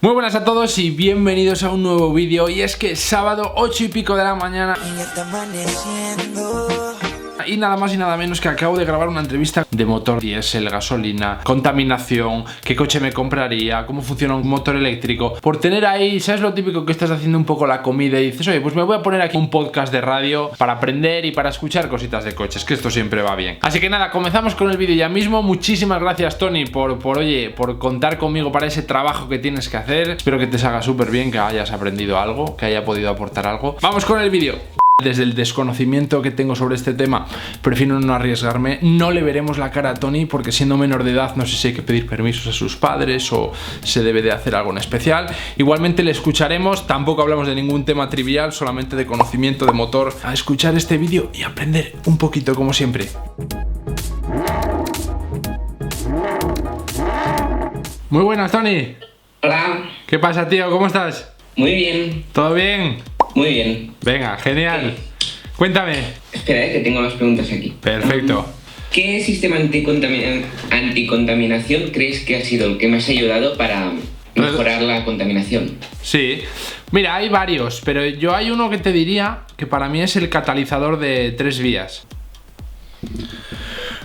Muy buenas a todos y bienvenidos a un nuevo vídeo. Y es que es sábado 8 y pico de la mañana y nada más y nada menos que acabo de grabar una entrevista de motor diésel, gasolina, contaminación, qué coche me compraría, cómo funciona un motor eléctrico. Por tener ahí, ¿sabes lo típico que estás haciendo un poco la comida y dices, oye, pues me voy a poner aquí un podcast de radio para aprender y para escuchar cositas de coches, que esto siempre va bien? Así que nada, comenzamos con el vídeo ya mismo. Muchísimas gracias, Tony, por contar conmigo para ese trabajo que tienes que hacer. Espero que te salga súper bien, que hayas aprendido algo, que haya podido aportar algo. Vamos con el vídeo. Desde el desconocimiento que tengo sobre este tema, prefiero no arriesgarme. No le veremos la cara a Tony porque siendo menor de edad no sé si hay que pedir permisos a sus padres o se debe de hacer algo en especial. Igualmente le escucharemos, tampoco hablamos de ningún tema trivial, solamente de conocimiento de motor. A escuchar este vídeo y aprender un poquito como siempre. Muy buenas, Tony. Hola. ¿Qué pasa, tío? ¿Cómo estás? Muy bien. ¿Todo bien? Muy bien. Venga, genial. Cuéntame. Espera, que tengo las preguntas aquí. Perfecto. ¿Qué sistema anticontaminación crees que ha sido el que más ha ayudado para mejorar la contaminación? Sí. Mira, hay varios, pero hay uno que te diría que para mí es el catalizador de 3 vías.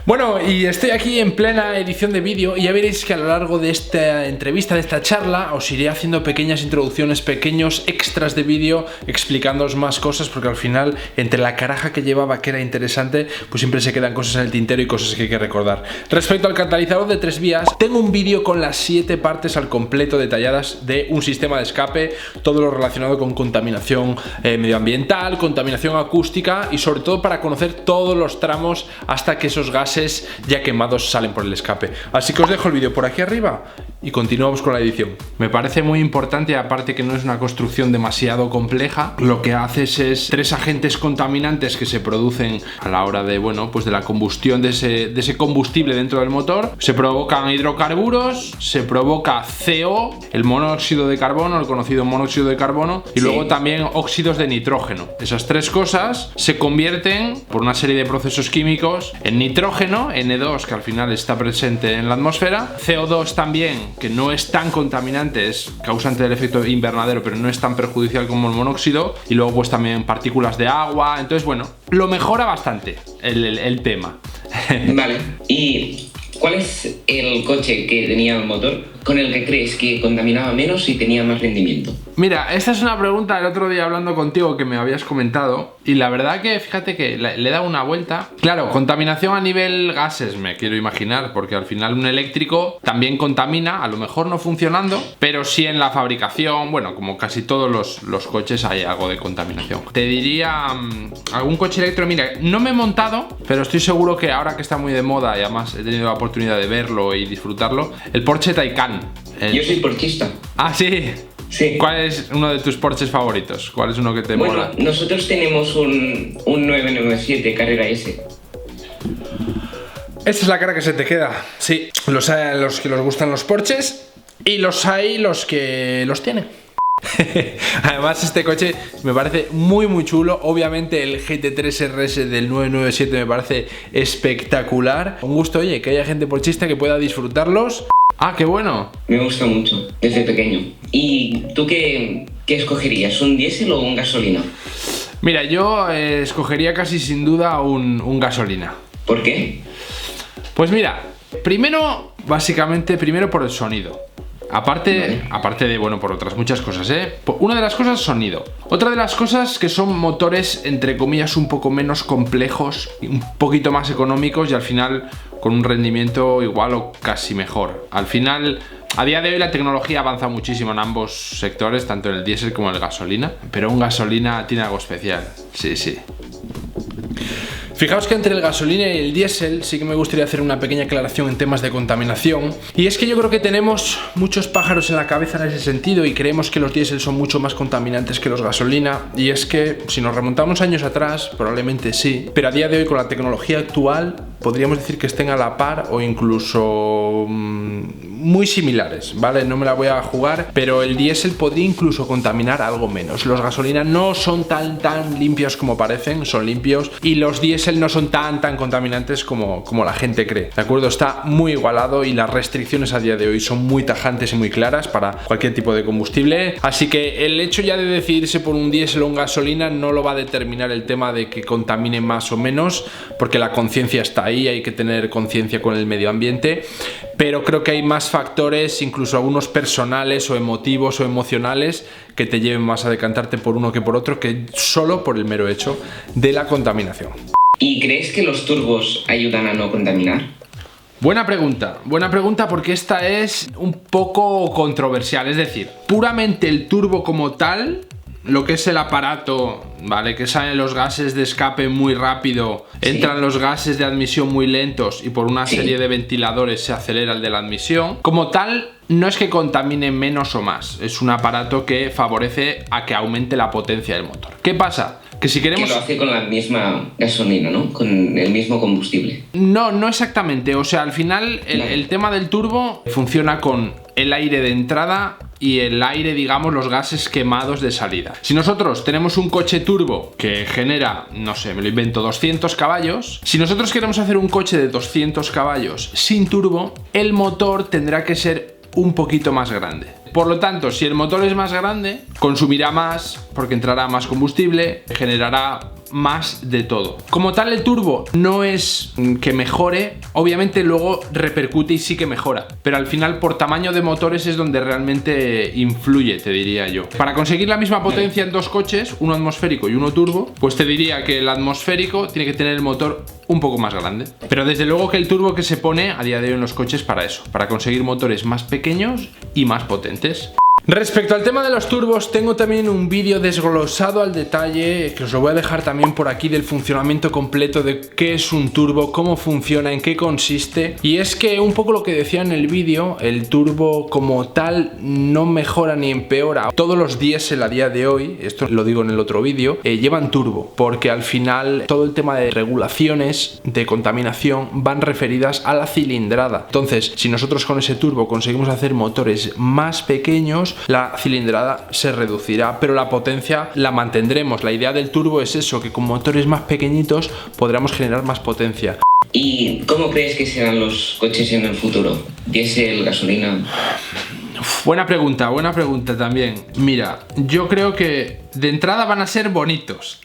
Bueno, y estoy aquí en plena edición de vídeo y ya veréis que a lo largo de esta entrevista, de esta charla, os iré haciendo pequeñas introducciones, pequeños extras de vídeo explicándoos más cosas, porque al final, entre la caraja que llevaba que era interesante, pues siempre se quedan cosas en el tintero y cosas que hay que recordar. Respecto al catalizador de 3 vías, tengo un vídeo con las 7 partes al completo detalladas de un sistema de escape, todo lo relacionado con contaminación medioambiental, contaminación acústica y sobre todo para conocer todos los tramos hasta que esos gases ya quemados salen por el escape. Así que os dejo el vídeo por aquí arriba y continuamos con la edición. Me parece muy importante, aparte que no es una construcción demasiado compleja, lo que haces es 3 agentes contaminantes que se producen a la hora de, bueno, pues de la combustión de ese combustible dentro del motor. Se provocan hidrocarburos, se provoca CO, el monóxido de carbono, el conocido monóxido de carbono, y luego también óxidos de nitrógeno. Esas 3 cosas se convierten por una serie de procesos químicos en nitrógeno, N2, que al final está presente en la atmósfera, CO2 también, que no es tan contaminante, es causante del efecto invernadero, pero no es tan perjudicial como el monóxido, y luego pues también partículas de agua. Entonces, bueno, lo mejora bastante el tema. Vale, ¿y cuál es el coche que tenía el motor con el que crees que contaminaba menos y tenía más rendimiento? Mira, esta es una pregunta el otro día hablando contigo que me habías comentado y la verdad que fíjate que le he dado una vuelta. Claro, contaminación a nivel gases me quiero imaginar, porque al final un eléctrico también contamina, a lo mejor no funcionando, pero sí en la fabricación, bueno, como casi todos los coches hay algo de contaminación. Te diría algún coche eléctrico, mira, no me he montado, pero estoy seguro que ahora que está muy de moda y además he tenido la oportunidad de verlo y disfrutarlo, el Porsche Taycan. Yo soy porchista. Ah, sí. Sí. ¿Cuál es uno de tus Porsches favoritos? ¿Cuál es uno que te mola? Bueno, nosotros tenemos un 997 Carrera S. Esta es la cara que se te queda. Sí, los hay a los que les gustan los Porsches y los hay los que los tienen. Además este coche me parece muy chulo. Obviamente el GT3 RS del 997 me parece espectacular. Un gusto, oye, que haya gente porchista que pueda disfrutarlos. Ah, qué bueno. Me gusta mucho, desde pequeño. ¿Y tú qué escogerías? ¿Un diésel o un gasolina? Mira, yo escogería casi sin duda un gasolina. ¿Por qué? Pues mira, básicamente por el sonido. Aparte de, bueno, por otras muchas cosas, Una de las cosas, sonido. Otra de las cosas que son motores, entre comillas, un poco menos complejos, un poquito más económicos y al final con un rendimiento igual o casi mejor. Al final, a día de hoy la tecnología avanza muchísimo en ambos sectores, tanto en el diésel como en el gasolina, pero un gasolina tiene algo especial. Sí. Fijaos que entre el gasolina y el diésel sí que me gustaría hacer una pequeña aclaración en temas de contaminación. Y es que yo creo que tenemos muchos pájaros en la cabeza en ese sentido y creemos que los diésel son mucho más contaminantes que los gasolina. Y es que si nos remontamos años atrás, probablemente sí. Pero a día de hoy, con la tecnología actual, podríamos decir que estén a la par o incluso muy similares, ¿vale? No me la voy a jugar, pero el diésel podría incluso contaminar algo menos. Los gasolina no son tan limpios como parecen, son limpios, y los diésel no son tan contaminantes como la gente cree, ¿de acuerdo? Está muy igualado y las restricciones a día de hoy son muy tajantes y muy claras para cualquier tipo de combustible, así que el hecho ya de decidirse por un diésel o un gasolina no lo va a determinar el tema de que contamine más o menos, porque la conciencia está ahí, hay que tener conciencia con el medio ambiente, pero creo que hay más factores, incluso algunos personales o emotivos o emocionales, que te lleven más a decantarte por uno que por otro, que solo por el mero hecho de la contaminación. ¿Y crees que los turbos ayudan a no contaminar? Buena pregunta porque esta es un poco controversial, es decir, puramente el turbo como tal, lo que es el aparato, ¿vale? Que salen los gases de escape muy rápido, entran los gases de admisión muy lentos y por una serie de ventiladores se acelera el de la admisión. Como tal, no es que contamine menos o más, es un aparato que favorece a que aumente la potencia del motor. ¿Qué pasa? Que si queremos... Que lo hace con la misma gasolina, ¿no? Con el mismo combustible. No exactamente, o sea, al final el tema del turbo funciona con el aire de entrada y el aire, digamos, los gases quemados de salida. Si nosotros tenemos un coche turbo que genera, no sé, me lo invento, 200 caballos, si nosotros queremos hacer un coche de 200 caballos sin turbo, el motor tendrá que ser un poquito más grande. Por lo tanto, si el motor es más grande, consumirá más porque entrará más combustible, generará más de todo. Como tal, el turbo no es que mejore, obviamente luego repercute y sí que mejora, pero al final por tamaño de motores es donde realmente influye, te diría yo. Para conseguir la misma potencia en dos coches, uno atmosférico y uno turbo, pues te diría que el atmosférico tiene que tener el motor un poco más grande, pero desde luego que el turbo que se pone a día de hoy en los coches para eso, para conseguir motores más pequeños y más potentes. Respecto al tema de los turbos, tengo también un vídeo desglosado al detalle, que os lo voy a dejar también por aquí, del funcionamiento completo de qué es un turbo, cómo funciona, en qué consiste. Y es que un poco lo que decía en el vídeo, el turbo como tal no mejora ni empeora. Todos los diésel a día de hoy, esto lo digo en el otro vídeo, llevan turbo, porque al final todo el tema de regulaciones de contaminación van referidas a la cilindrada. Entonces, si nosotros con ese turbo conseguimos hacer motores más pequeños, la cilindrada se reducirá, pero la potencia la mantendremos. La idea del turbo es eso, que con motores más pequeñitos podremos generar más potencia. ¿Y cómo crees que serán los coches en el futuro? ¿Diésel, gasolina? Buena pregunta también. Mira, yo creo que de entrada van a ser bonitos,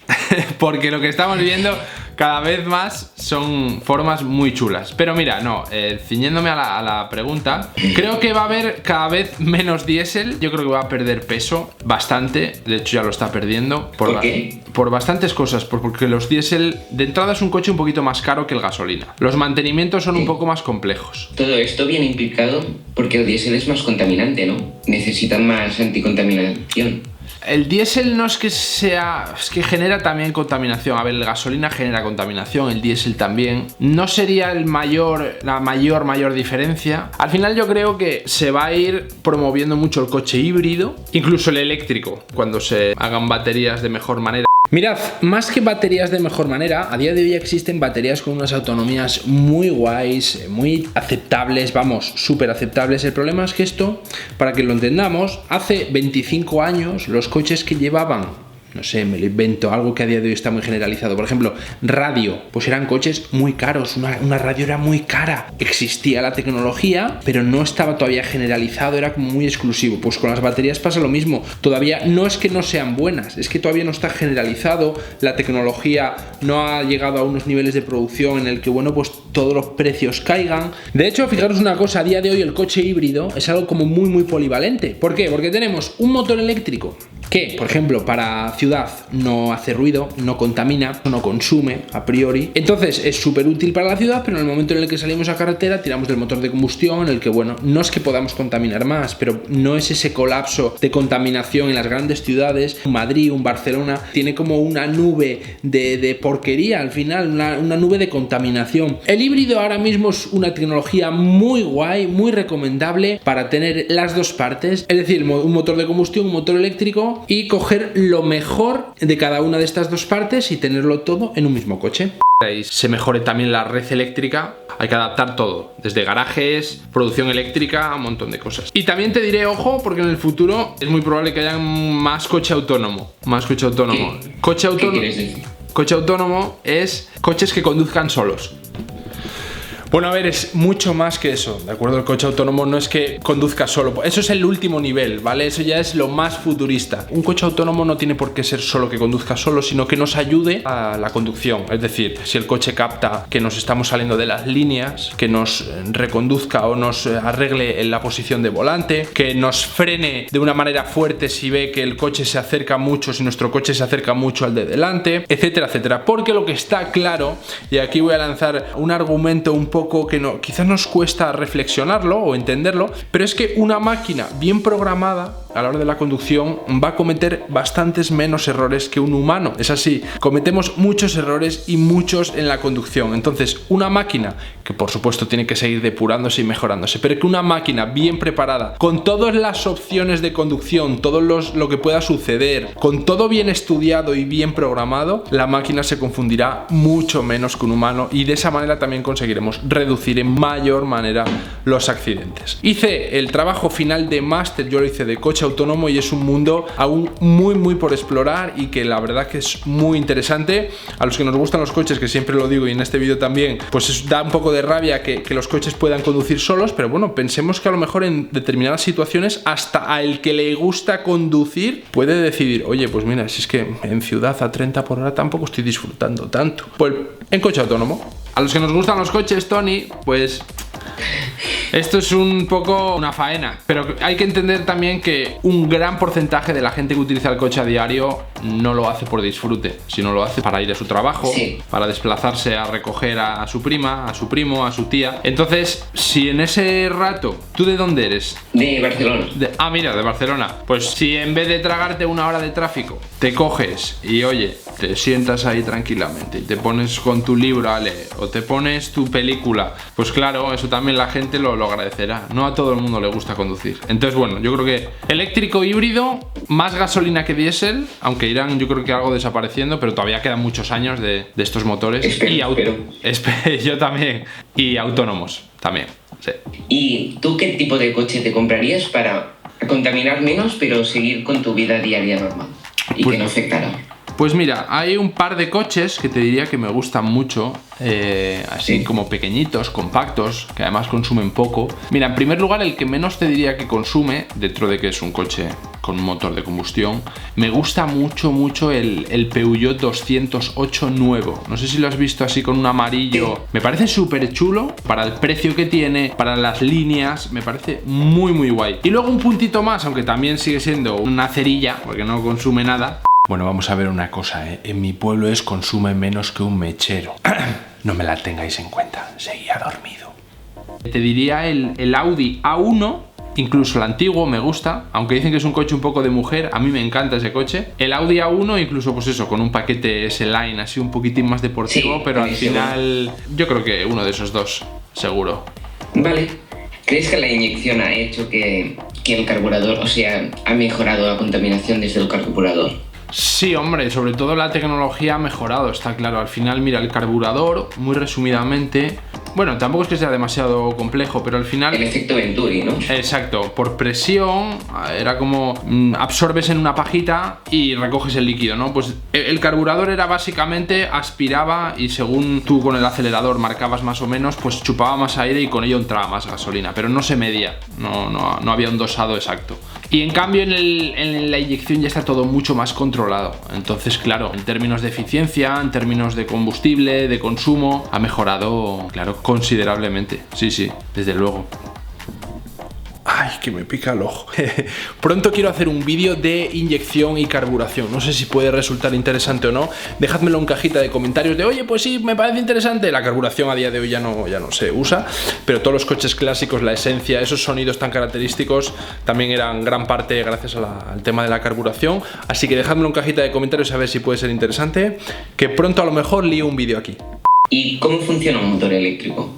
porque lo que estamos viendo cada vez más son formas muy chulas. Pero mira, no, ciñéndome a la pregunta, creo que va a haber cada vez menos diésel. Yo creo que va a perder peso bastante, de hecho ya lo está perdiendo. ¿Por qué? Por bastantes cosas, porque los diésel, de entrada es un coche un poquito más caro que el gasolina. Los mantenimientos son un poco más complejos. Todo esto viene implicado porque el diésel es más contaminante, ¿no? Necesitan más anticontaminación. El diésel no es que sea... es que genera también contaminación. A ver, la gasolina genera contaminación, el diésel también. No sería la mayor diferencia. Al final yo creo que se va a ir promoviendo mucho el coche híbrido, incluso el eléctrico, cuando se hagan baterías de mejor manera. Mirad, más que baterías de mejor manera, a día de hoy existen baterías con unas autonomías muy guays, muy aceptables, vamos, súper aceptables. El problema es que esto, para que lo entendamos, hace 25 años los coches que llevaban, no sé, me lo invento, algo que a día de hoy está muy generalizado, por ejemplo, radio, pues eran coches muy caros, una radio era muy cara. Existía la tecnología, pero no estaba todavía generalizado, era como muy exclusivo. Pues con las baterías pasa lo mismo, todavía no es que no sean buenas, es que todavía no está generalizado, la tecnología no ha llegado a unos niveles de producción en el que, bueno, pues todos los precios caigan. De hecho, fijaros una cosa, a día de hoy el coche híbrido es algo como muy polivalente. ¿Por qué? Porque tenemos un motor eléctrico que, por ejemplo, para ciudad no hace ruido, no contamina, no consume a priori. Entonces es súper útil para la ciudad, pero en el momento en el que salimos a carretera tiramos del motor de combustión, en el que, bueno, no es que podamos contaminar más, pero no es ese colapso de contaminación en las grandes ciudades. Un Madrid, un Barcelona, tiene como una nube de porquería al final, una nube de contaminación. El híbrido ahora mismo es una tecnología muy guay, muy recomendable para tener las dos partes, es decir, un motor de combustión, un motor eléctrico, eléctrico y coger lo mejor de cada una de estas dos partes y tenerlo todo en un mismo coche. Se mejore también la red eléctrica. Hay que adaptar todo, desde garajes, producción eléctrica, un montón de cosas. Y también te diré, ojo, porque en el futuro es muy probable que haya más coche autónomo. Más coche autónomo. Coche autónomo. ¿Qué quieres decir? Coche autónomo es coches que conduzcan solos. Bueno, a ver, es mucho más que eso, ¿de acuerdo? El coche autónomo no es que conduzca solo, eso es el último nivel, ¿vale? Eso ya es lo más futurista. Un coche autónomo no tiene por qué ser solo que conduzca solo, sino que nos ayude a la conducción. Es decir, si el coche capta que nos estamos saliendo de las líneas, que nos reconduzca o nos arregle en la posición de volante, que nos frene de una manera fuerte si ve que el coche se acerca mucho, si nuestro coche se acerca mucho al de delante, etcétera, etcétera. Porque lo que está claro, y aquí voy a lanzar un argumento un poco que no, quizás nos cuesta reflexionarlo o entenderlo, pero es que una máquina bien programada a la hora de la conducción va a cometer bastantes menos errores que un humano. Es así, cometemos muchos errores y muchos en la conducción. Entonces, una máquina, que por supuesto tiene que seguir depurándose y mejorándose, pero que una máquina bien preparada, con todas las opciones de conducción, lo que pueda suceder, con todo bien estudiado y bien programado, la máquina se confundirá mucho menos que un humano y de esa manera también conseguiremos reducir en mayor manera los accidentes. Hice el trabajo final de máster, yo lo hice de coche autónomo y es un mundo aún muy por explorar y que la verdad que es muy interesante. A los que nos gustan los coches, que siempre lo digo y en este vídeo también, pues da un poco de rabia que los coches puedan conducir solos, pero bueno, pensemos que a lo mejor en determinadas situaciones hasta a el que le gusta conducir puede decidir, oye, pues mira, si es que en ciudad a 30 por hora tampoco estoy disfrutando tanto. Pues en coche autónomo. A los que nos gustan los coches, Tony, pues esto es un poco una faena, pero hay que entender también que un gran porcentaje de la gente que utiliza el coche a diario no lo hace por disfrute, sino lo hace para ir a su trabajo, para desplazarse a recoger a su prima, a su primo, a su tía. Entonces, si en ese rato, ¿tú de dónde eres? De Barcelona. Mira, de Barcelona. Pues si en vez de tragarte una hora de tráfico, te coges y oye, te sientas ahí tranquilamente y te pones con tu libro a leer o te pones tu película, pues claro, eso también la gente lo agradecerá. No a todo el mundo le gusta conducir. Entonces, bueno, yo creo que eléctrico híbrido, más gasolina que diésel, aunque irán yo creo que algo desapareciendo, pero todavía quedan muchos años de estos motores. Espero. Yo también. Y autónomos también, sí. ¿Y tú qué tipo de coche te comprarías para contaminar menos pero seguir con tu vida diaria normal y que no afectara? Pues mira, hay un par de coches que te diría que me gustan mucho, así como pequeñitos, compactos, que además consumen poco. Mira, en primer lugar, el que menos te diría que consume, dentro de que es un coche con un motor de combustión, me gusta mucho el Peugeot 208 nuevo. No sé si lo has visto así con un amarillo. Me parece súper chulo para el precio que tiene, para las líneas, me parece muy guay. Y luego un puntito más, aunque también sigue siendo una cerilla, porque no consume nada. Bueno, vamos a ver una cosa, en mi pueblo consume menos que un mechero. No me la tengáis en cuenta, seguía dormido. Te diría el Audi A1, incluso el antiguo me gusta, aunque dicen que es un coche un poco de mujer, a mí me encanta ese coche. El Audi A1, incluso pues eso, con un paquete S-Line así un poquitín más deportivo, pero al final yo creo que uno de esos dos, seguro. Vale. ¿Crees que la inyección ha hecho que el carburador, o sea, ha mejorado la contaminación desde el carburador? Sí, hombre, sobre todo la tecnología ha mejorado, está claro. Al final, mira, el carburador, muy resumidamente, bueno, tampoco es que sea demasiado complejo, pero al final... El efecto Venturi, ¿no? Exacto, por presión, era como absorbes en una pajita y recoges el líquido, ¿no? Pues el carburador era básicamente aspiraba y según tú con el acelerador marcabas más o menos, pues chupaba más aire y con ello entraba más gasolina, pero no se medía, no había un dosado exacto. Y en cambio en la inyección ya está todo mucho más controlado. Entonces, claro, en términos de eficiencia, en términos de combustible, de consumo, ha mejorado, claro, considerablemente. Sí, desde luego. Ay, que me pica el ojo. Pronto quiero hacer un vídeo de inyección y carburación. No sé si puede resultar interesante o no. Dejádmelo en cajita de comentarios de, oye, pues sí, me parece interesante. La carburación a día de hoy ya no se usa, pero todos los coches clásicos, la esencia, esos sonidos tan característicos también eran gran parte gracias al tema de la carburación. Así que dejádmelo en cajita de comentarios a ver si puede ser interesante, que pronto a lo mejor lío un vídeo aquí. ¿Y cómo funciona un motor eléctrico?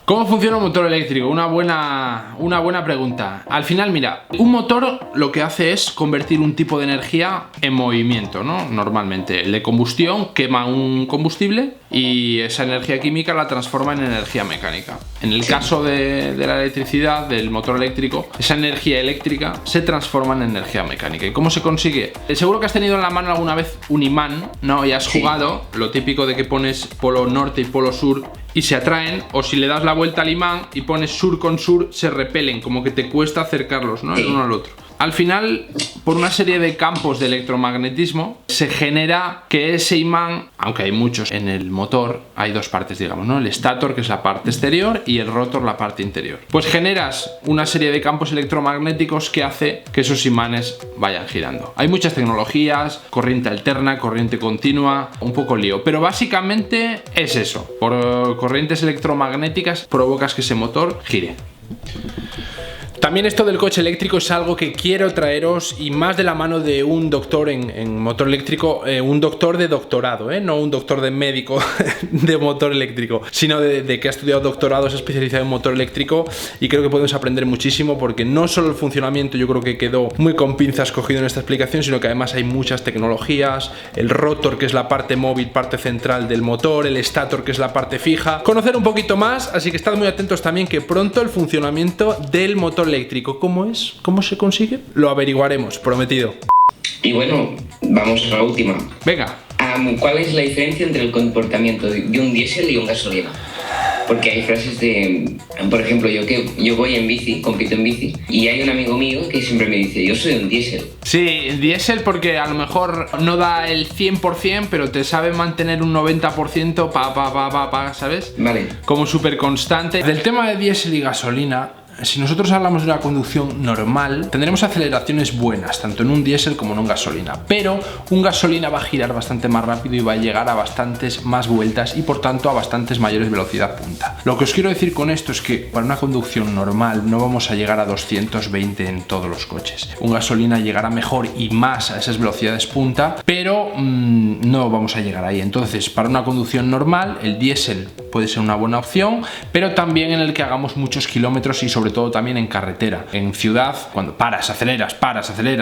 ¿Cómo funciona un motor eléctrico? Una buena pregunta. Al final, mira, un motor lo que hace es convertir un tipo de energía en movimiento, ¿no? Normalmente, el de combustión quema un combustible y esa energía química la transforma en energía mecánica. En el caso de la electricidad, del motor eléctrico, esa energía eléctrica se transforma en energía mecánica. ¿Y cómo se consigue? Seguro que has tenido en la mano alguna vez un imán, ¿no? Y has jugado, lo típico de que pones polo norte y polo sur y se atraen, o si le das la vuelta al imán y pones sur con sur, se repelen, como que te cuesta acercarlos, ¿no? El uno al otro. Al final, por una serie de campos de electromagnetismo, se genera que ese imán, aunque hay muchos en el motor, hay dos partes, digamos, ¿no? El estator, que es la parte exterior, y el rotor, la parte interior. Pues generas una serie de campos electromagnéticos que hace que esos imanes vayan girando. Hay muchas tecnologías, corriente alterna, corriente continua, un poco lío, pero básicamente es eso. Por corrientes electromagnéticas provocas que ese motor gire. También esto del coche eléctrico es algo que quiero traeros, y más de la mano de un doctor en motor eléctrico, un doctor de doctorado, no un doctor de médico de motor eléctrico, sino de que ha estudiado doctorado, se ha especializado en motor eléctrico, y creo que podemos aprender muchísimo, porque no solo el funcionamiento yo creo que quedó muy con pinzas cogido en esta explicación, sino que además hay muchas tecnologías, el rotor, que es la parte móvil, parte central del motor, el estator, que es la parte fija, conocer un poquito más, así que estad muy atentos también, que pronto el funcionamiento del motor eléctrico, ¿cómo es? ¿Cómo se consigue? Lo averiguaremos, prometido. Y bueno, vamos a la última. Venga. ¿Cuál es la diferencia entre el comportamiento de un diésel y un gasolina? Porque hay frases de, por ejemplo, yo voy en bici, compito en bici, y hay un amigo mío que siempre me dice, yo soy un diésel. Sí, diésel porque a lo mejor no da el 100%, pero te sabe mantener un 90% ¿sabes? Vale. Como súper constante. Del tema de diésel y gasolina, si nosotros hablamos de una conducción normal, tendremos aceleraciones buenas, tanto en un diésel como en un gasolina, pero un gasolina va a girar bastante más rápido y va a llegar a bastantes más vueltas y por tanto a bastantes mayores velocidad punta. Lo que os quiero decir con esto es que para una conducción normal no vamos a llegar a 220 en todos los coches. Un gasolina llegará mejor y más a esas velocidades punta, pero no vamos a llegar ahí. Entonces, para una conducción normal, el diésel puede ser una buena opción, pero también en el que hagamos muchos kilómetros y sobre todo también en carretera. En ciudad, cuando paras, aceleras,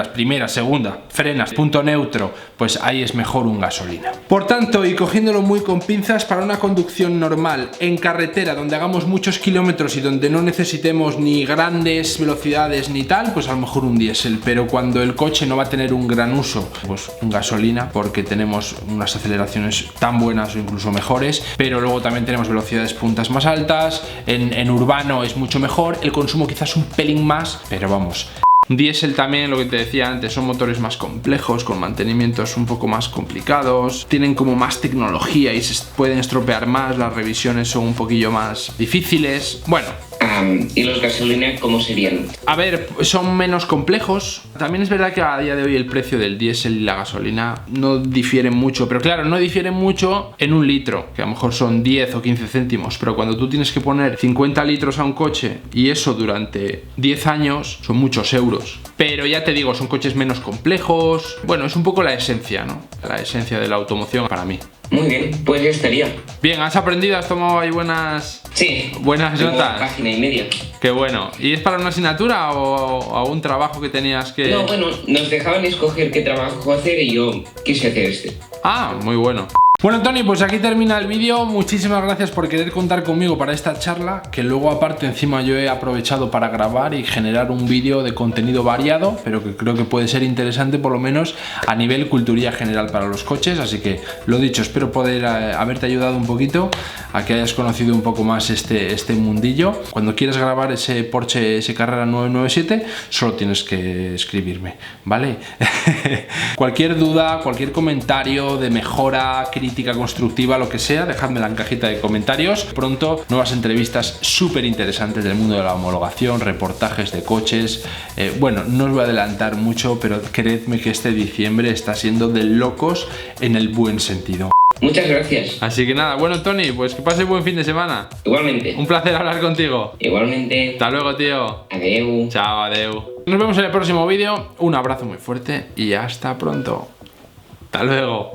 primera, segunda, frenas, punto neutro, pues ahí es mejor un gasolina. Por tanto, y cogiéndolo muy con pinzas, para una conducción normal en carretera, donde hagamos muchos kilómetros y donde no necesitemos ni grandes velocidades ni tal, pues a lo mejor un diésel, pero cuando el coche no va a tener un gran uso, pues un gasolina, porque tenemos unas aceleraciones tan buenas o incluso mejores, pero luego también tenemos velocidades puntas más altas, en urbano es mucho mejor, el consumo quizás un pelín más, pero vamos. Diésel también, lo que te decía antes, son motores más complejos, con mantenimientos un poco más complicados, tienen como más tecnología y se pueden estropear más, las revisiones son un poquillo más difíciles. Bueno. ¿Y los gasolinas cómo serían? A ver, son menos complejos. También es verdad que a día de hoy el precio del diésel y la gasolina no difieren mucho, pero claro, no difieren mucho en un litro, que a lo mejor son 10 o 15 céntimos, pero cuando tú tienes que poner 50 litros a un coche y eso durante 10 años, son muchos euros. Pero ya te digo, son coches menos complejos. Bueno, es un poco la esencia, ¿no? La esencia de la automoción para mí. Muy bien, pues ya estaría. Bien, ¿has aprendido? ¿Has tomado ahí buenas notas? Página y media. Qué bueno. ¿Y es para una asignatura o a un trabajo que tenías que...? No, bueno, nos dejaban escoger qué trabajo hacer y yo quise hacer este. Ah, muy bueno. Bueno, Tony, pues aquí termina el vídeo. Muchísimas gracias por querer contar conmigo para esta charla, que luego aparte encima yo he aprovechado para grabar y generar un vídeo de contenido variado, pero que creo que puede ser interesante por lo menos a nivel cultura general para los coches. Así que lo dicho, espero poder haberte ayudado un poquito a que hayas conocido un poco más este mundillo. Cuando quieras grabar ese Porsche S Carrera 997, solo tienes que escribirme, ¿vale? Cualquier duda, cualquier comentario de mejora, crítica constructiva, lo que sea, dejadmela en cajita de comentarios. Pronto nuevas entrevistas súper interesantes del mundo de la homologación, reportajes de coches. Bueno, no os voy a adelantar mucho, pero creedme que este diciembre está siendo de locos en el buen sentido. Muchas gracias. Así que nada, bueno, Tony, pues que pases buen fin de semana. Igualmente. Un placer hablar contigo. Igualmente. Hasta luego, tío. Adeu. Chao, adeu. Nos vemos en el próximo vídeo. Un abrazo muy fuerte y hasta pronto. Hasta luego.